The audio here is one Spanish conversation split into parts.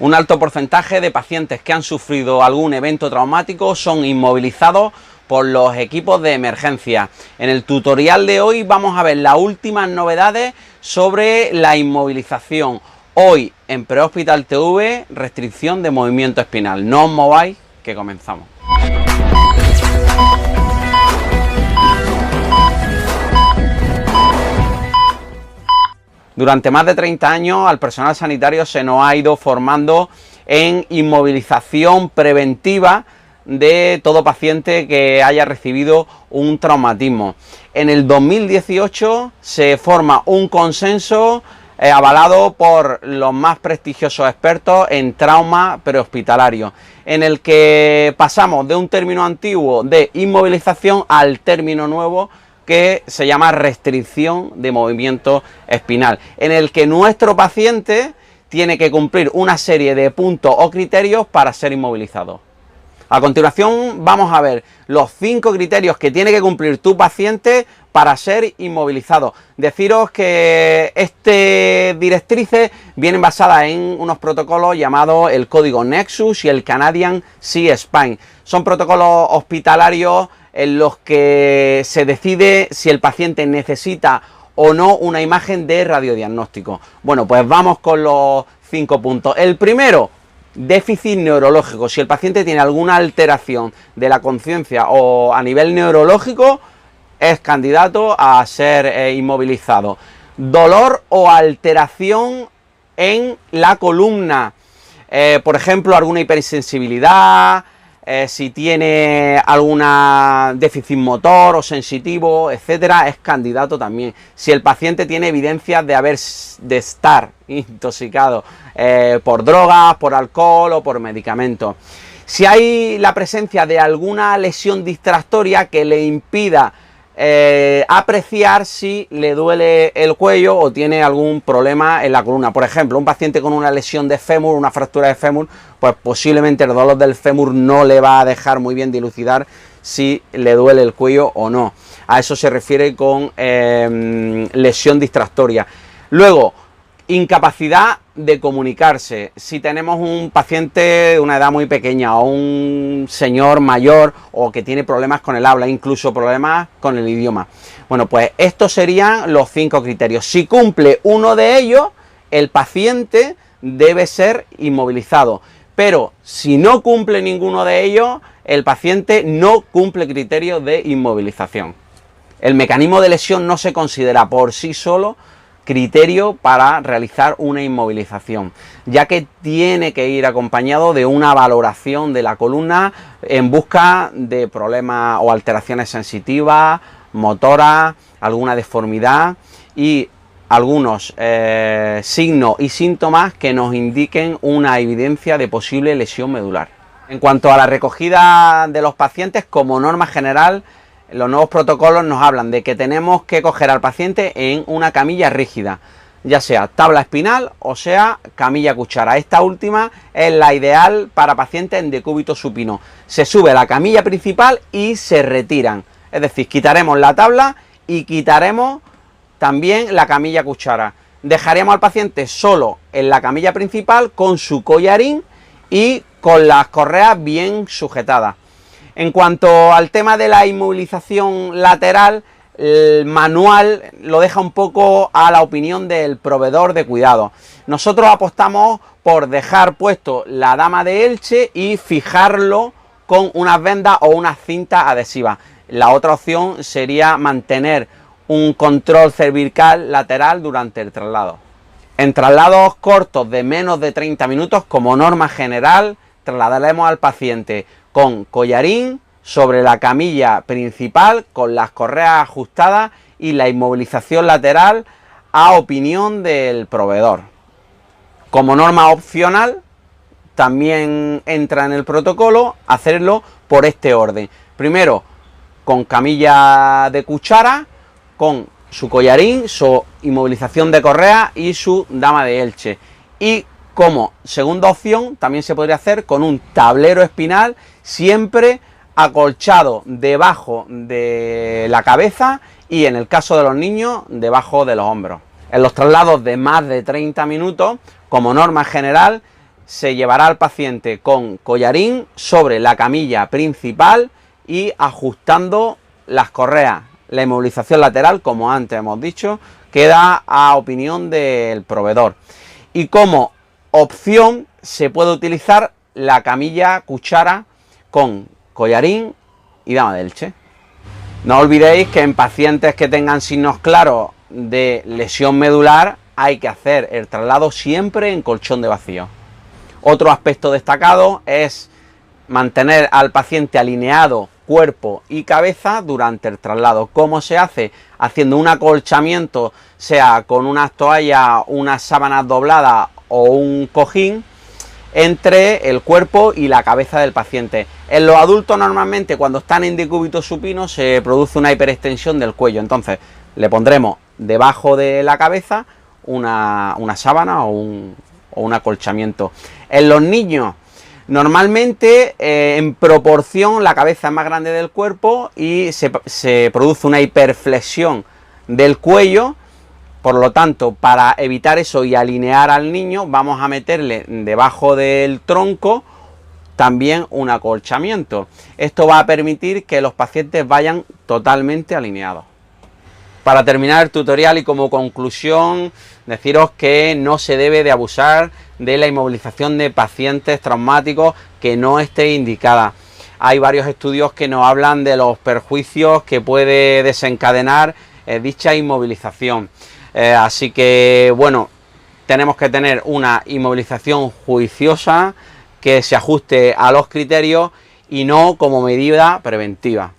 Un alto porcentaje de pacientes que han sufrido algún evento traumático son inmovilizados por los equipos de emergencia. En el tutorial de hoy vamos a ver las últimas novedades sobre la inmovilización. Hoy en Prehospital TV, restricción de movimiento espinal. No os mováis, que comenzamos. Durante más de 30 años al personal sanitario se nos ha ido formando en inmovilización preventiva de todo paciente que haya recibido un traumatismo. En el 2018 se forma un consenso avalado por los más prestigiosos expertos en trauma prehospitalario, en el que pasamos de un término antiguo de inmovilización al término nuevo que se llama restricción de movimiento espinal, en el que nuestro paciente tiene que cumplir una serie de puntos o criterios para ser inmovilizado. A continuación vamos a ver los 5 criterios que tiene que cumplir tu paciente para ser inmovilizado. Deciros que estas directrices vienen basadas en unos protocolos llamados el código Nexus y el Canadian C-Spine. Son protocolos hospitalarios en los que se decide si el paciente necesita o no una imagen de radiodiagnóstico. Bueno, pues vamos con los 5 puntos. El primero, déficit neurológico. Si el paciente tiene alguna alteración de la conciencia o a nivel neurológico, es candidato a ser inmovilizado. Dolor o alteración en la columna, por ejemplo, alguna hipersensibilidad, si tiene alguna déficit motor o sensitivo, etcétera, es candidato también. Si el paciente tiene evidencias de estar intoxicado por drogas, por alcohol o por medicamentos. Si hay la presencia de alguna lesión distractoria que le impida apreciar si le duele el cuello o tiene algún problema en la columna. Por ejemplo, un paciente con una lesión de fémur, una fractura de fémur, pues posiblemente el dolor del fémur no le va a dejar muy bien dilucidar si le duele el cuello o no. A eso se refiere con lesión distractoria. Luego, incapacidad de comunicarse. Si tenemos un paciente de una edad muy pequeña o un señor mayor o que tiene problemas con el habla, incluso problemas con el idioma. Bueno, pues estos serían los 5 criterios. Si cumple uno de ellos, el paciente debe ser inmovilizado. Pero si no cumple ninguno de ellos, el paciente no cumple criterios de inmovilización. El mecanismo de lesión no se considera por sí solo criterio para realizar una inmovilización, ya que tiene que ir acompañado de una valoración de la columna en busca de problemas o alteraciones sensitivas, motoras, alguna deformidad y algunos signos y síntomas que nos indiquen una evidencia de posible lesión medular. En cuanto a la recogida de los pacientes, como norma general, los nuevos protocolos nos hablan de que tenemos que coger al paciente en una camilla rígida, ya sea tabla espinal o sea camilla cuchara. Esta última es la ideal para pacientes en decúbito supino. Se sube a la camilla principal y se retiran, es decir, quitaremos la tabla y quitaremos también la camilla cuchara. Dejaríamos al paciente solo en la camilla principal con su collarín y con las correas bien sujetadas. En cuanto al tema de la inmovilización lateral, el manual lo deja un poco a la opinión del proveedor de cuidado. Nosotros apostamos por dejar puesto la dama de Elche y fijarlo con unas vendas o unas cintas adhesivas. La otra opción sería mantener un control cervical lateral durante el traslado. En traslados cortos de menos de 30 minutos, como norma general, trasladaremos al paciente con collarín sobre la camilla principal, con las correas ajustadas y la inmovilización lateral a opinión del proveedor. Como norma opcional, también entra en el protocolo hacerlo por este orden. Primero, con camilla de cuchara, con su collarín, su inmovilización de correa y su dama de Elche. Y como segunda opción también se podría hacer con un tablero espinal, siempre acolchado debajo de la cabeza y en el caso de los niños debajo de los hombros. En los traslados de más de 30 minutos, como norma general, se llevará al paciente con collarín sobre la camilla principal y ajustando las correas. La inmovilización lateral, como antes hemos dicho, queda a opinión del proveedor. Y como opción se puede utilizar la camilla cuchara con collarín y dama de Elche. No olvidéis que en pacientes que tengan signos claros de lesión medular hay que hacer el traslado siempre en colchón de vacío. Otro aspecto destacado es mantener al paciente alineado cuerpo y cabeza durante el traslado. ¿Cómo se hace? Haciendo un acolchamiento, sea con unas toallas, unas sábanas dobladas o un cojín entre el cuerpo y la cabeza del paciente. En los adultos normalmente cuando están en decúbito supino se produce una hiperextensión del cuello, entonces le pondremos debajo de la cabeza una sábana o un acolchamiento. En los niños normalmente en proporción la cabeza es más grande del cuerpo y se produce una hiperflexión del cuello. Por lo tanto, para evitar eso y alinear al niño, vamos a meterle debajo del tronco también un acolchamiento. Esto va a permitir que los pacientes vayan totalmente alineados. Para terminar el tutorial y como conclusión, deciros que no se debe de abusar de la inmovilización de pacientes traumáticos que no esté indicada. Hay varios estudios que nos hablan de los perjuicios que puede desencadenar dicha inmovilización. Así que, bueno, tenemos que tener una inmovilización juiciosa que se ajuste a los criterios y no como medida preventiva.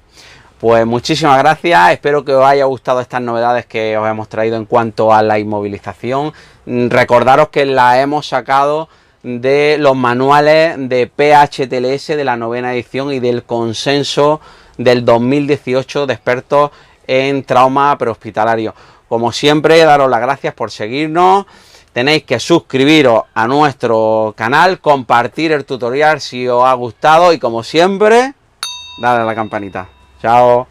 Pues muchísimas gracias, espero que os haya gustado estas novedades que os hemos traído en cuanto a la inmovilización. Recordaros que las hemos sacado de los manuales de PHTLS de la 9ª edición y del consenso del 2018 de expertos en trauma prehospitalario. Como siempre, daros las gracias por seguirnos. Tenéis que suscribiros a nuestro canal, compartir el tutorial si os ha gustado y como siempre, darle a la campanita. Chao.